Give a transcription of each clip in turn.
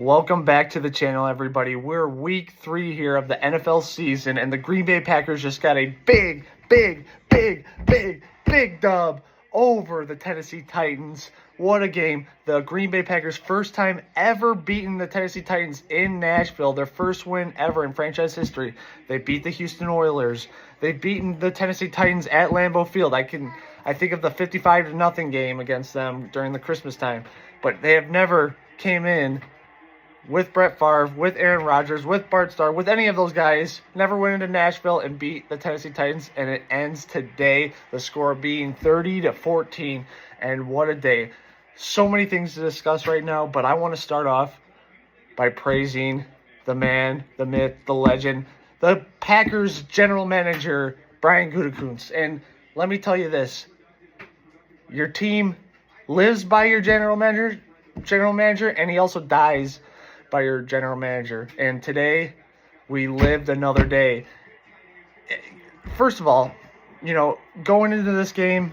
Welcome back to the channel, everybody. We're week 3 here of the NFL season, and the Green Bay Packers just got a big dub over the Tennessee Titans. What a game. The Green Bay Packers' first time ever beating the Tennessee Titans in Nashville. Their first win ever in franchise history. They beat the Houston Oilers. They've beaten the Tennessee Titans at Lambeau Field. I think of the 55-0 game against them during the Christmas time. But they have never came in with Brett Favre, with Aaron Rodgers, with Bart Starr, with any of those guys, never went into Nashville and beat the Tennessee Titans, and it ends today, the score being 30-14, and what a day. So many things to discuss right now, but I want to start off by praising the man, the myth, the legend, the Packers general manager, Brian Gutekunst. And let me tell you this, your team lives by your general manager, and he also dies by your general manager. And today we lived another day. First of all, going into this game,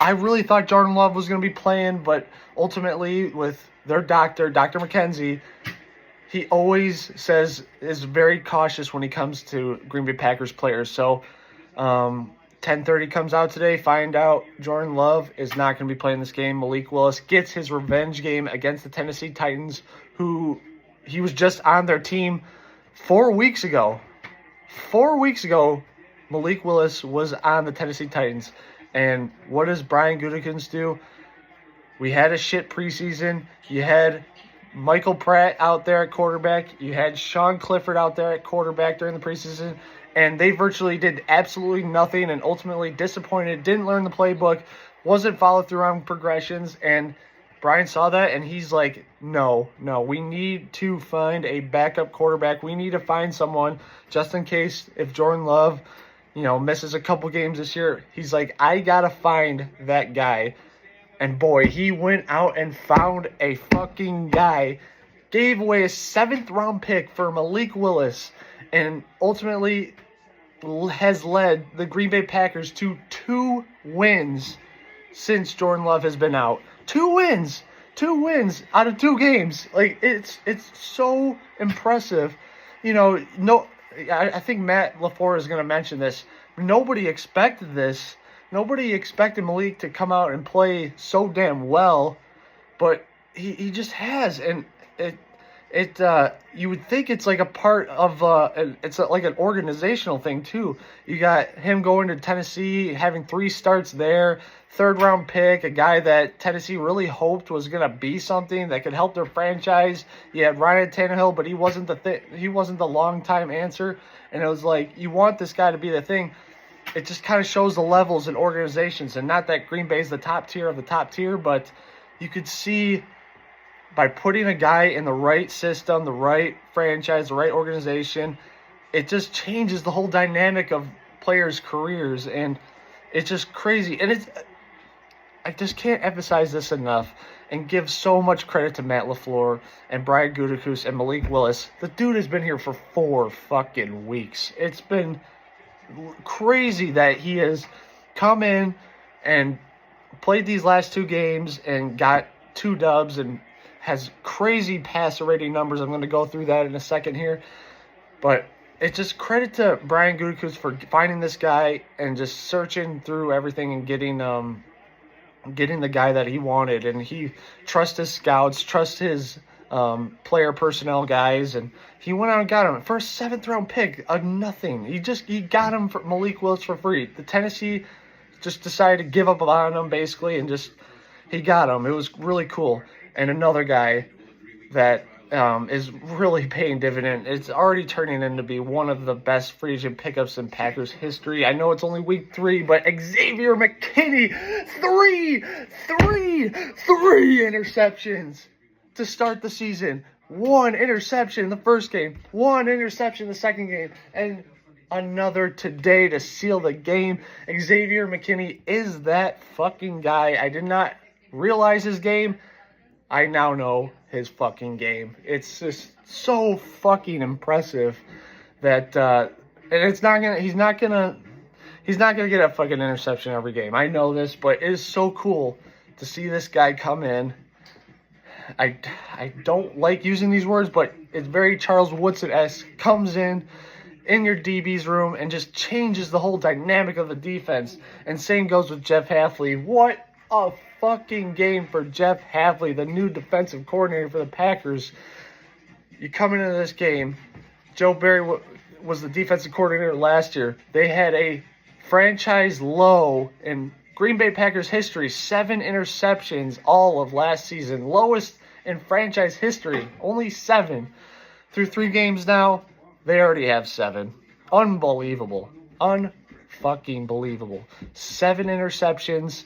I really thought Jordan Love was going to be playing, but ultimately with their doctor, Dr. McKenzie, he always is very cautious when he comes to Green Bay Packers players. So 10:30 comes out today, find out Jordan Love is not going to be playing this game. Malik Willis gets his revenge game against the Tennessee Titans, who he was just on their team 4 weeks ago. 4 weeks ago, Malik Willis was on the Tennessee Titans. And what does Brian Gutekunst do? We had a shit preseason. You had Michael Pratt out there at quarterback. You had Sean Clifford out there at quarterback during the preseason. And they virtually did absolutely nothing and ultimately disappointed, didn't learn the playbook, wasn't followed through on progressions. And Brian saw that and he's like, no, we need to find a backup quarterback. We need to find someone just in case if Jordan Love, misses a couple games this year. He's like, I got to find that guy. And boy, he went out and found a fucking guy, gave away a 7th-round pick for Malik Willis, and ultimately has led the Green Bay Packers to 2 wins since Jordan Love has been out. 2 wins out of 2 games. Like, it's so impressive. I think Matt LaFleur is going to mention this. Nobody expected this. Nobody expected Malik to come out and play so damn well, but he just has, and you would think it's like a part of like an organizational thing too. You got him going to Tennessee, having 3 starts there, 3rd-round pick, a guy that Tennessee really hoped was gonna be something that could help their franchise. You had Ryan Tannehill, but he wasn't the long-time answer, and it was like, you want this guy to be the thing. It just kind of shows the levels in organizations, and not that Green Bay's the top tier of the top tier, but you could see by putting a guy in the right system, the right franchise, the right organization, it just changes the whole dynamic of players' careers, and it's just crazy. And I just can't emphasize this enough and give so much credit to Matt LaFleur and Brian Gutekunst and Malik Willis. The dude has been here for 4 fucking weeks. It's been crazy that he has come in and played these last 2 games and got 2 dubs and has crazy passer rating numbers. I'm going to go through that in a second here. But it's just credit to Brian Gutekunst for finding this guy and just searching through everything and getting the guy that he wanted. And he trusts his scouts, trusts his player personnel guys, and he went out and got him for a 7th-round pick of nothing. He got him for Malik Willis for free. The Tennessee just decided to give up on him basically, and he got him. It was really cool. And another guy that is really paying dividend. It's already turning into be one of the best free agent pickups in Packers history. I know it's only week 3, but Xavier McKinney, three interceptions to start the season. 1 interception in the first game, 1 interception in the second game, and another today to seal the game. Xavier McKinney is that fucking guy. I did not realize his game. I now know his fucking game. It's just so fucking impressive that and he's not gonna get a fucking interception every game. I know this, but it is so cool to see this guy come in I don't like using these words, but it's very Charles Woodson-esque. Comes in your DB's room and just changes the whole dynamic of the defense. And same goes with Jeff Hafley. What a fucking game for Jeff Hafley, the new defensive coordinator for the Packers. You come into this game, Joe Barry was the defensive coordinator last year. They had a franchise low in Green Bay Packers history, 7 interceptions all of last season. Lowest in franchise history, only 7. Through 3 games now, they already have 7. Unbelievable. Unfucking believable. 7 interceptions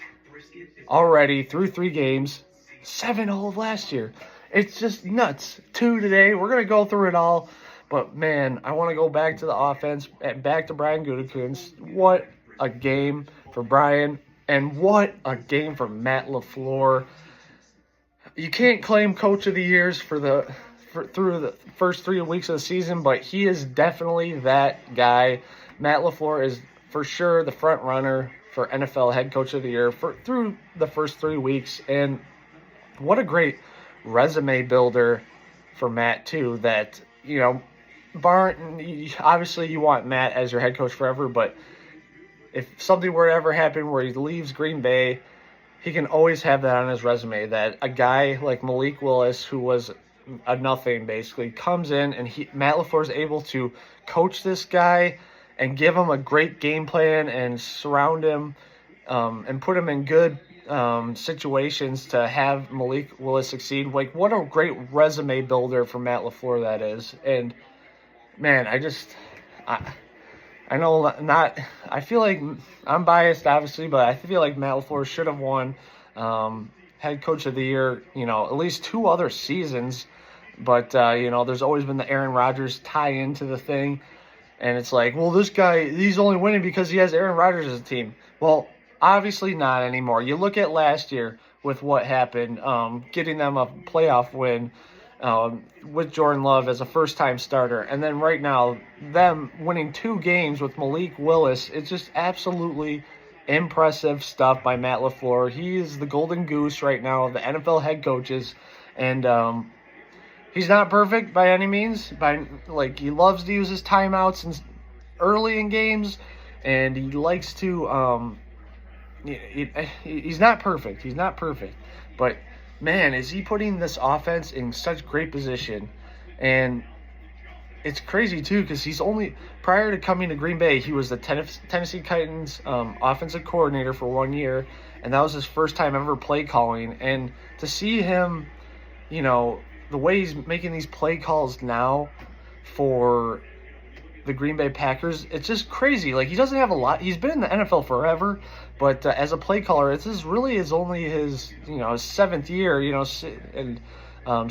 already through 3 games. 7 all of last year. It's just nuts. 2 today. We're going to go through it all. But, man, I want to go back to the offense and back to Brian Gutekunst. What a game for Brian. And what a game for Matt LaFleur. You can't claim Coach of the Years through the first 3 weeks of the season, but he is definitely that guy. Matt LaFleur is for sure the front runner for NFL Head Coach of the Year through the first 3 weeks. And what a great resume builder for Matt, too, that, you know, obviously you want Matt as your head coach forever, but if something were to ever happen where he leaves Green Bay, he can always have that on his resume, that a guy like Malik Willis, who was a nothing basically, comes in and Matt LaFleur is able to coach this guy and give him a great game plan and surround him and put him in good situations to have Malik Willis succeed. Like, what a great resume builder for Matt LaFleur that is. And, man, I know I feel like I'm biased, obviously, but I feel like Matt LaFleur should have won Head Coach of the Year, you know, at least 2 other seasons. But, you know, there's always been the Aaron Rodgers tie into the thing. And it's like, well, this guy, he's only winning because he has Aaron Rodgers as a team. Well, obviously not anymore. You look at last year with what happened, getting them a playoff win with Jordan Love as a first-time starter. And then right now, them winning 2 games with Malik Willis. It's just absolutely impressive stuff by Matt LaFleur. He is the golden goose right now of the NFL head coaches. And he's not perfect by any means. He loves to use his timeouts early in games. And he likes to he's not perfect. He's not perfect. But, man, is he putting this offense in such great position. And it's crazy, too, because he's prior to coming to Green Bay, he was the Tennessee Titans offensive coordinator for 1 year, and that was his first time ever play calling. And to see him, you know, the way he's making these play calls now for the Green Bay Packers, it's just crazy. Like, he doesn't have a lot. He's been in the NFL forever, but as a play caller, only his 7th year, you know, and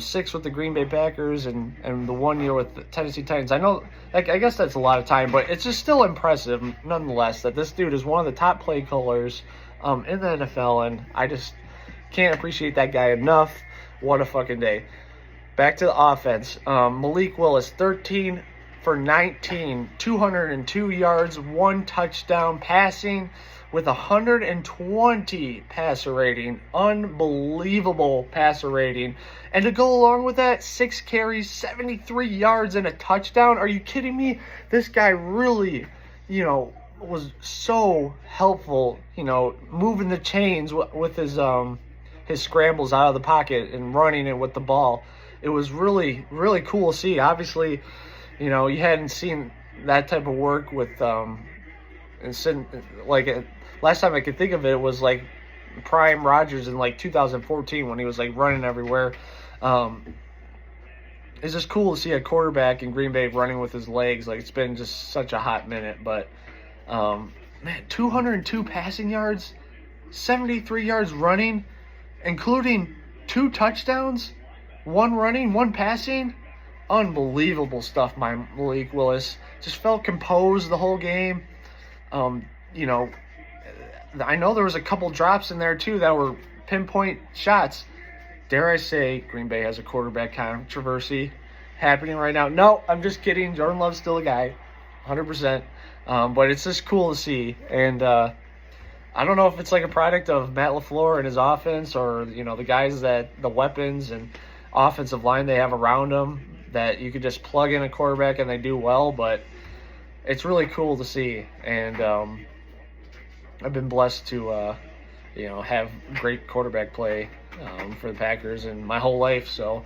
6 with the Green Bay Packers and the 1 year with the Tennessee Titans. I know, I guess that's a lot of time, but it's just still impressive nonetheless that this dude is one of the top play callers in the NFL, and I just can't appreciate that guy enough. What a fucking day. Back to the offense. Malik Willis, 13 for 19, 202 yards, 1 touchdown, passing with 120 passer rating. Unbelievable passer rating. And to go along with that, 6 carries, 73 yards, and a touchdown. Are you kidding me? This guy really, you know, was so helpful, you know, moving the chains with his scrambles out of the pocket and running it with the ball. It was really, really cool to see. Obviously, you know, you hadn't seen that type of work with last time I could think of it was like prime Rodgers in like 2014 when he was like running everywhere. It's just cool to see a quarterback in Green Bay running with his legs. Like, it's been just such a hot minute. But man, 202 passing yards, 73 yards running, including 2 touchdowns, 1 running, 1 passing. Unbelievable stuff by Malik Willis. Just felt composed the whole game. You know, I know there was a couple drops in there too that were pinpoint shots. Dare I say, Green Bay has a quarterback controversy happening right now. No, I'm just kidding. Jordan Love's still a guy, 100%. But it's just cool to see. And I don't know if it's like a product of Matt LaFleur and his offense, or the guys the weapons and offensive line they have around them, that you could just plug in a quarterback and they do well. But it's really cool to see, and I've been blessed to have great quarterback play for the Packers in my whole life. So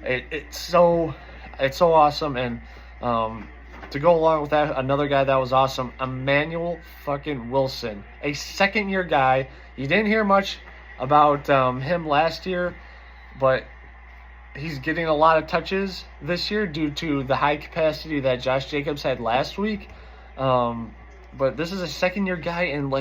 it's so awesome. And to go along with that, another guy that was awesome, Emmanuel fucking Wilson, a second-year guy. You didn't hear much about him last year, but he's getting a lot of touches this year due to the high capacity that Josh Jacobs had last week. But this is a second-year guy, and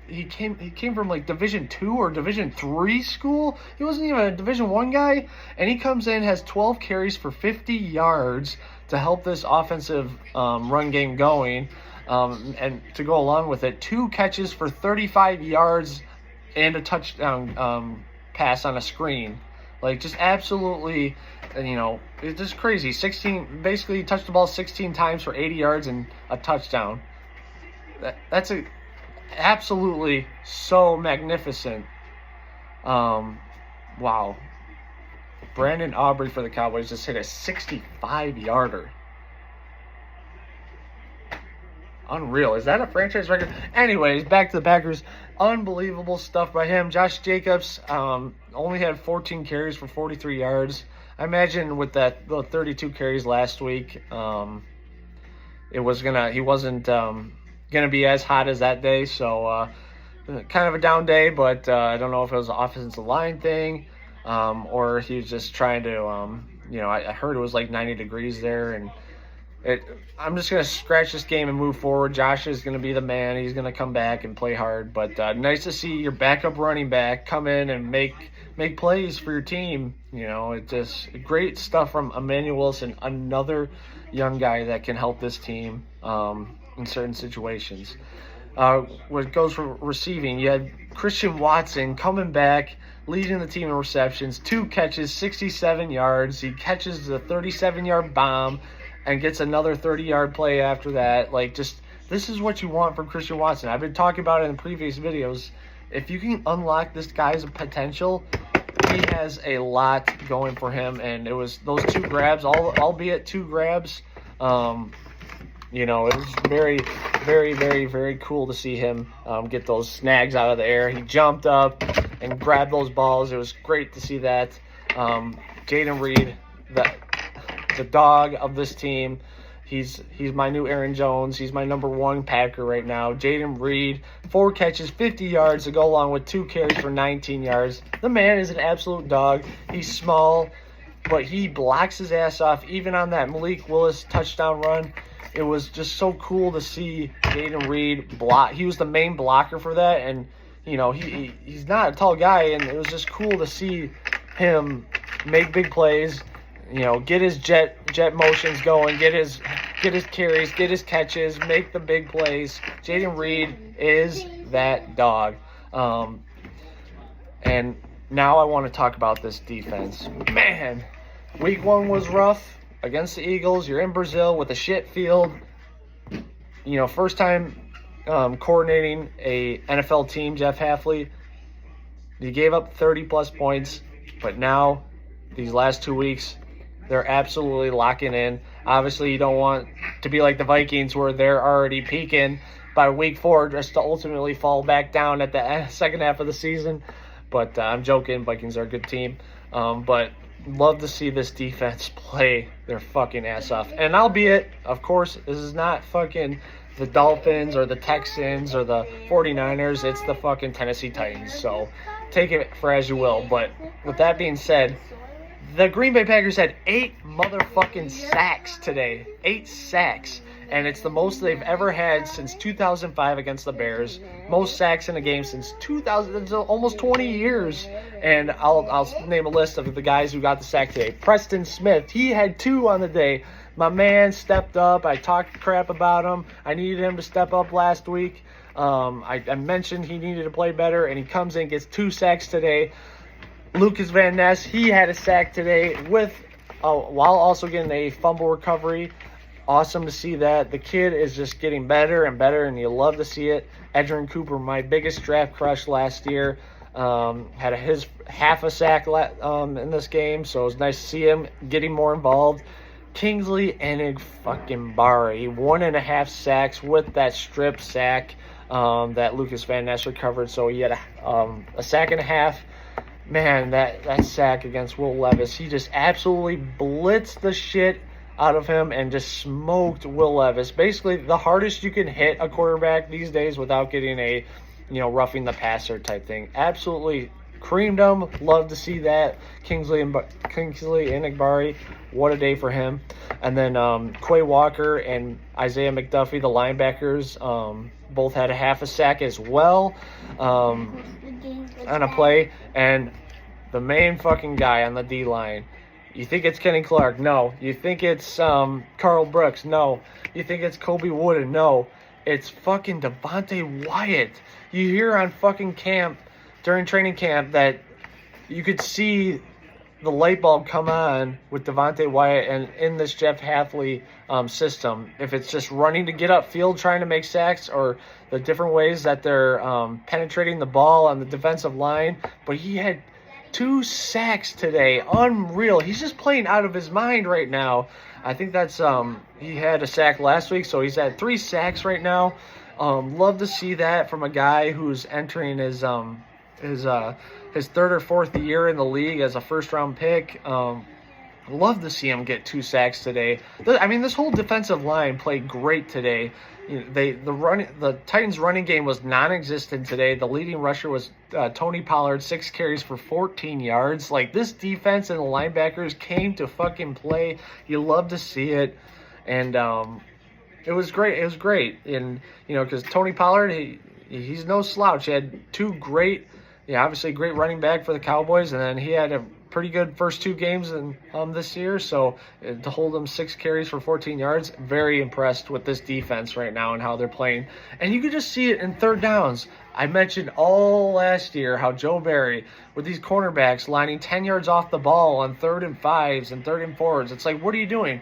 he came from like Division II or Division III school. He wasn't even a Division I guy, and he comes in, has 12 carries for 50 yards to help this offensive run game going. And to go along with it, 2 catches for 35 yards and a touchdown pass on a screen. Like, just absolutely, it's just crazy. Basically he touched the ball 16 times for 80 yards and a touchdown. That's absolutely so magnificent. Wow. Brandon Aubrey for the Cowboys just hit a 65-yarder. Unreal. Is that a franchise record? Anyways, back to the Packers. Unbelievable stuff by him. Josh Jacobs only had 14 carries for 43 yards. I imagine with the 32 carries last week, he wasn't gonna be as hot as that day. So kind of a down day, but I don't know if it was an offensive line thing, or he was just trying to I heard it was like 90 degrees there, and I'm just going to scratch this game and move forward. Josh is going to be the man. He's going to come back and play hard. But nice to see your backup running back come in and make plays for your team. It's just great stuff from Emmanuel Wilson, another young guy that can help this team in certain situations. When it goes for receiving, you had Christian Watson coming back, leading the team in receptions, 2 catches, 67 yards. He catches the 37-yard bomb and gets another 30-yard play after that. This is what you want from Christian Watson. I've been talking about it in previous videos. If you can unlock this guy's potential, he has a lot going for him. And it was those 2 grabs, albeit 2 grabs. It was very, very, very, very cool to see him get those snags out of the air. He jumped up and grabbed those balls. It was great to see that. Jaden Reed, the dog of this team. He's my new Aaron Jones. He's my number 1 Packer right now. Jaden Reed, 4 catches, 50 yards to go along with 2 carries for 19 yards. The man is an absolute dog. He's small, but he blocks his ass off, even on that Malik Willis touchdown run. It was just so cool to see Jaden Reed block. He was the main blocker for that, and he's not a tall guy, and it was just cool to see him make big plays. Get his jet motions going, get his carries, get his catches, make the big plays. Jaden Reed is that dog. And now I want to talk about this defense. Man, week 1 was rough against the Eagles. You're in Brazil with a shit field. First time coordinating a NFL team, Jeff Hafley. He gave up 30-plus points, but now these last 2 weeks, they're absolutely locking in. Obviously, you don't want to be like the Vikings where they're already peaking by week 4 just to ultimately fall back down at the second half of the season. But I'm joking. Vikings are a good team. But love to see this defense play their fucking ass off. And albeit, of course, this is not fucking the Dolphins or the Texans or the 49ers. It's the fucking Tennessee Titans. So take it for as you will. But with that being said, the Green Bay Packers had 8 motherfucking sacks today. 8 sacks. And it's the most they've ever had since 2005 against the Bears. Most sacks in a game since 2000. It's almost 20 years. And I'll name a list of the guys who got the sack today. Preston Smith. He had 2 on the day. My man stepped up. I talked crap about him. I needed him to step up last week. I mentioned he needed to play better. And he comes in, gets 2 sacks today. Lucas Van Ness, he had a sack today while also getting a fumble recovery. awesome to see that. The kid is just getting better and better, and you love to see it. Edgerrin Cooper, my biggest draft crush last year, had his half a sack in this game, so it was nice to see him getting more involved. Kingsley Enagbare, 1.5 sacks with that strip sack that Lucas Van Ness recovered, so he had a sack and a half. Man, that sack against Will Levis, he just absolutely blitzed the shit out of him and just smoked Will Levis. Basically, the hardest you can hit a quarterback these days without getting a, roughing the passer type thing. Absolutely creamed him. Love to see that. Kingsley Enagbare, what a day for him. And then Quay Walker and Isaiah McDuffie, the linebackers, both had a half a sack as well on a play. And the main fucking guy on the D-line, you think it's Kenny Clark? No. You think it's Carl Brooks? No. You think it's Kobe Wooden? No. It's fucking Devontae Wyatt. You hear on fucking camp, during training camp, that you could see the light bulb come on with Devontae Wyatt and in this Jeff Hafley system. If it's just running to get upfield, trying to make sacks, or the different ways that they're penetrating the ball on the defensive line. But he had 2 sacks today. Unreal. He's just playing out of his mind right now. I think that's he had a sack last week, so he's at 3 sacks right now. Love to see that from a guy who's entering his third or fourth year in the league as a first-round pick. Love to see him get 2 sacks today. I mean, this whole defensive line played great today. The Titans' running game was non-existent today. The leading rusher was Tony Pollard, 6 carries for 14 yards. Like, this defense and the linebackers came to fucking play. You love to see it, and it was great. It was great, and because Tony Pollard, he's no slouch. He had 2 great. Yeah, obviously a great running back for the Cowboys, and then he had a pretty good first 2 games in this year. So to hold him 6 carries for 14 yards, very impressed with this defense right now and how they're playing. And you could just see it in third downs. I mentioned all last year how Joe Barry, with these cornerbacks lining 10 yards off the ball on 3rd and 5s and 3rd and 4s, it's like, what are you doing?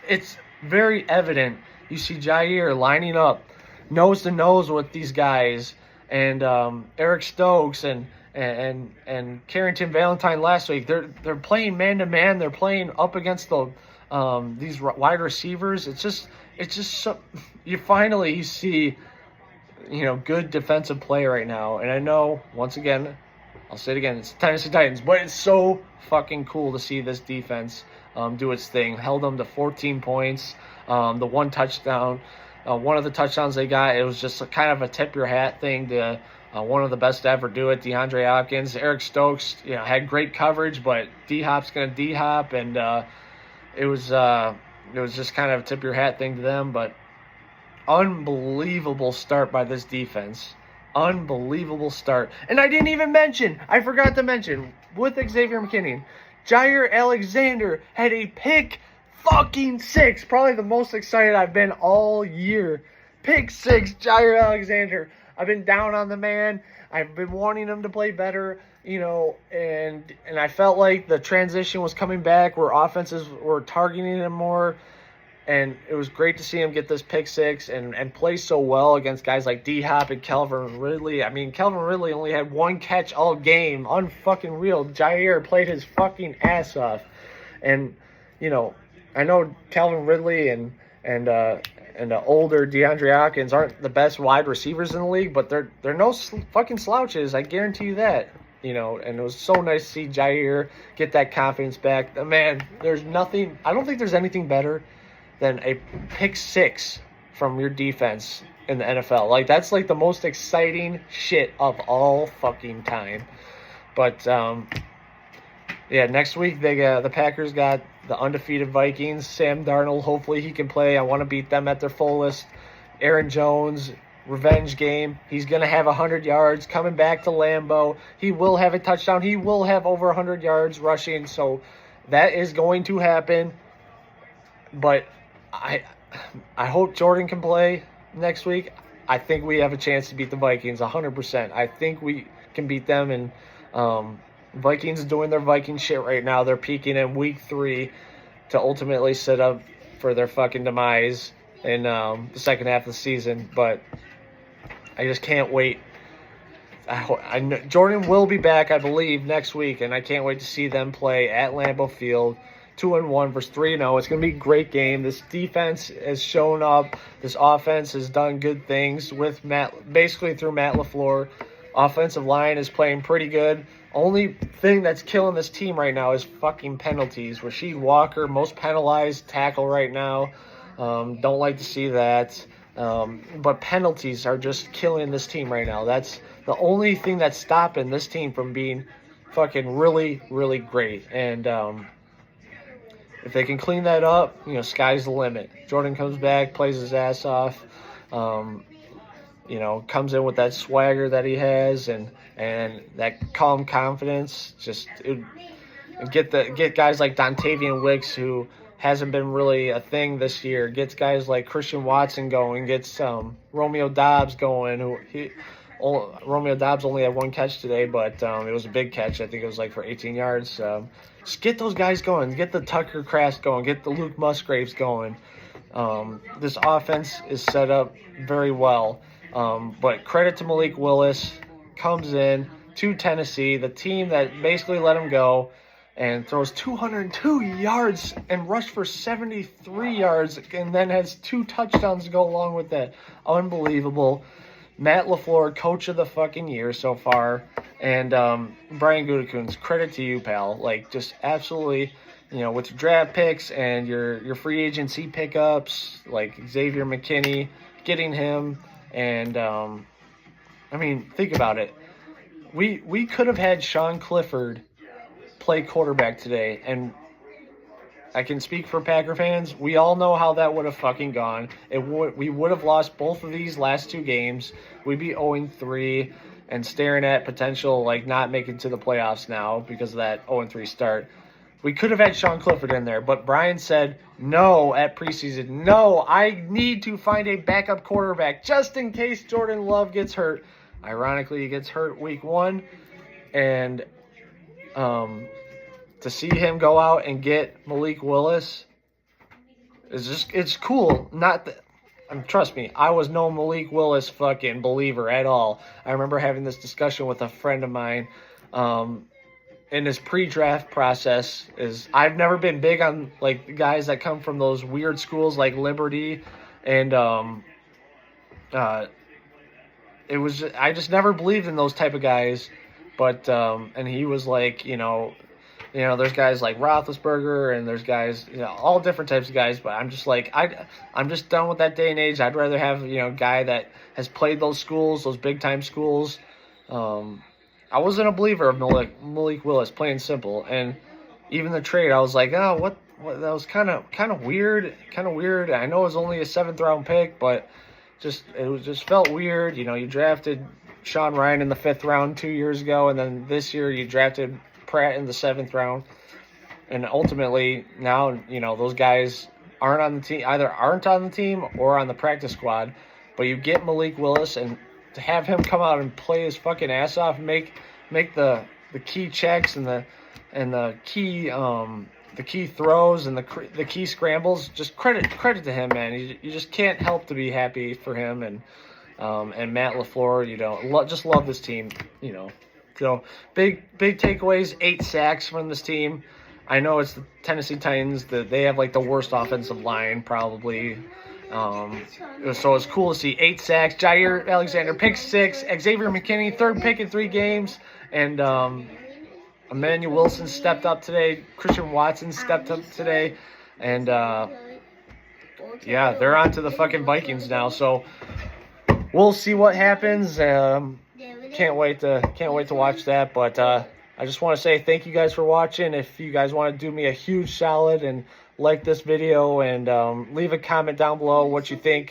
It's very evident. You see Jair lining up nose to nose with these guys, and Eric Stokes and Carrington Valentine last week. They're playing man to man. They're playing up against the these wide receivers. It's just so, you see good defensive play right now. And I know, once again, I'll say it again, it's the Tennessee Titans, but it's so fucking cool to see this defense do its thing. Held them to 14 points. The 1 touchdown. One of the touchdowns they got, it was just kind of a tip your hat thing to one of the best to ever do it, DeAndre Hopkins. Eric Stokes, had great coverage, but D-Hop's going to D-Hop, and it was just kind of a tip your hat thing to them. But unbelievable start by this defense. Unbelievable start. And I forgot to mention, with Xavier McKinney, Jair Alexander had a pick fucking 6. Probably the most excited I've been all year. Pick 6, Jair Alexander. I've been down on the man. I've been wanting him to play better, and I felt like the transition was coming back where offenses were targeting him more. And it was great to see him get this pick 6 and play so well against guys like D-Hop and Calvin Ridley. I mean, Calvin Ridley only had 1 catch all game. Unfucking real. Jair played his fucking ass off. And, I know Calvin Ridley and the older DeAndre Hopkins aren't the best wide receivers in the league, but they're no fucking slouches. I guarantee you that. And it was so nice to see Jair get that confidence back. Man, there's nothing. I don't think there's anything better than a pick 6 from your defense in the NFL. Like, that's like the most exciting shit of all fucking time. But next week the Packers got the undefeated Vikings. Sam Darnold, hopefully he can play. I want to beat them at their fullest. Aaron Jones, revenge game. He's going to have 100 yards coming back to Lambeau. He will have a touchdown. He will have over 100 yards rushing. So that is going to happen. But I hope Jordan can play next week. I think we have a chance to beat the Vikings 100%. I think we can beat them, and Vikings doing their Viking shit right now. They're peaking in week 3 to ultimately set up for their fucking demise in the second half of the season. But I just can't wait. I know Jordan will be back, I believe, next week, and I can't wait to see them play at Lambeau Field. 2-1 versus 3-0. It's going to be a great game. This defense has shown up. This offense has done good things with basically through Matt LaFleur. Offensive line is playing pretty good. Only thing that's killing this team right now is fucking penalties. Rasheed Walker, most penalized tackle right now. Don't like to see that. But penalties are just killing this team right now. That's the only thing that's stopping this team from being fucking really, really great. And if they can clean that up, sky's the limit. Jordan comes back, plays his ass off, comes in with that swagger that he has and that calm confidence. Just get guys like Dontavian Wicks, who hasn't been really a thing this year. Gets guys like Christian Watson going. Gets Romeo Doubs going. Romeo Doubs only had one catch today, but it was a big catch. I think it was like for 18 yards. Just get those guys going. Get the Tucker Kraft going. Get the Luke Musgraves going. This offense is set up very well. But credit to Malik Willis. Comes in to Tennessee, the team that basically let him go, and throws 202 yards and rushed for 73 yards, and then has 2 touchdowns to go along with that. Unbelievable. Matt LaFleur, coach of the fucking year so far. And Brian Gutekunst, credit to you, pal. Like, just absolutely, with your draft picks and your free agency pickups, like Xavier McKinney, getting him. And, think about it. We could have had Sean Clifford play quarterback today, and I can speak for Packer fans. We all know how that would have fucking gone. We would have lost both of these last 2 games. We'd be 0-3 and staring at potential, not making to the playoffs now because of that 0-3 start. We could have had Sean Clifford in there, but Brian said no at preseason. No, I need to find a backup quarterback just in case Jordan Love gets hurt. Ironically, he gets hurt week 1, and to see him go out and get Malik Willis it's cool. Trust me, I was no Malik Willis fucking believer at all. I remember having this discussion with a friend of mine in his pre-draft process. I've never been big on guys that come from those weird schools like Liberty, and I just never believed in those type of guys. But and he was like, there's guys like Roethlisberger, and there's guys, all different types of guys. But I'm just like, I'm just done with that day and age. I'd rather have a guy that has played those schools, those big time schools. I wasn't a believer of Malik Willis, plain simple. And even the trade, I was like, oh, what that was kind of weird. I know it was only a 7th round pick, but it just felt weird. You drafted Sean Ryan in the 5th round 2 years ago, and then this year you drafted Pratt in the 7th round. And ultimately now, those guys aren't on the team, either aren't on the team or on the practice squad. But you get Malik Willis, and to have him come out and play his fucking ass off, make the key checks and the key throws and the key scrambles, just credit to him, man. You just can't help to be happy for him and Matt LaFleur. Just love this team. So big takeaways: 8 sacks from this team. I know it's the Tennessee Titans that they have the worst offensive line probably. So it's cool to see 8 sacks. Jair Alexander pick 6. Xavier McKinney 3rd pick in 3 games, and Emmanuel Wilson stepped up today. Christian Watson stepped up today, and they're on to the fucking Vikings now. So we'll see what happens. Can't wait to watch that. But I just want to say thank you guys for watching. If you guys want to do me a huge solid and like this video and leave a comment down below what you think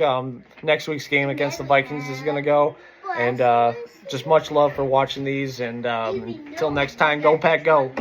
next week's game against the Vikings is going to go. And just much love for watching these. And until next time, go Pack, go.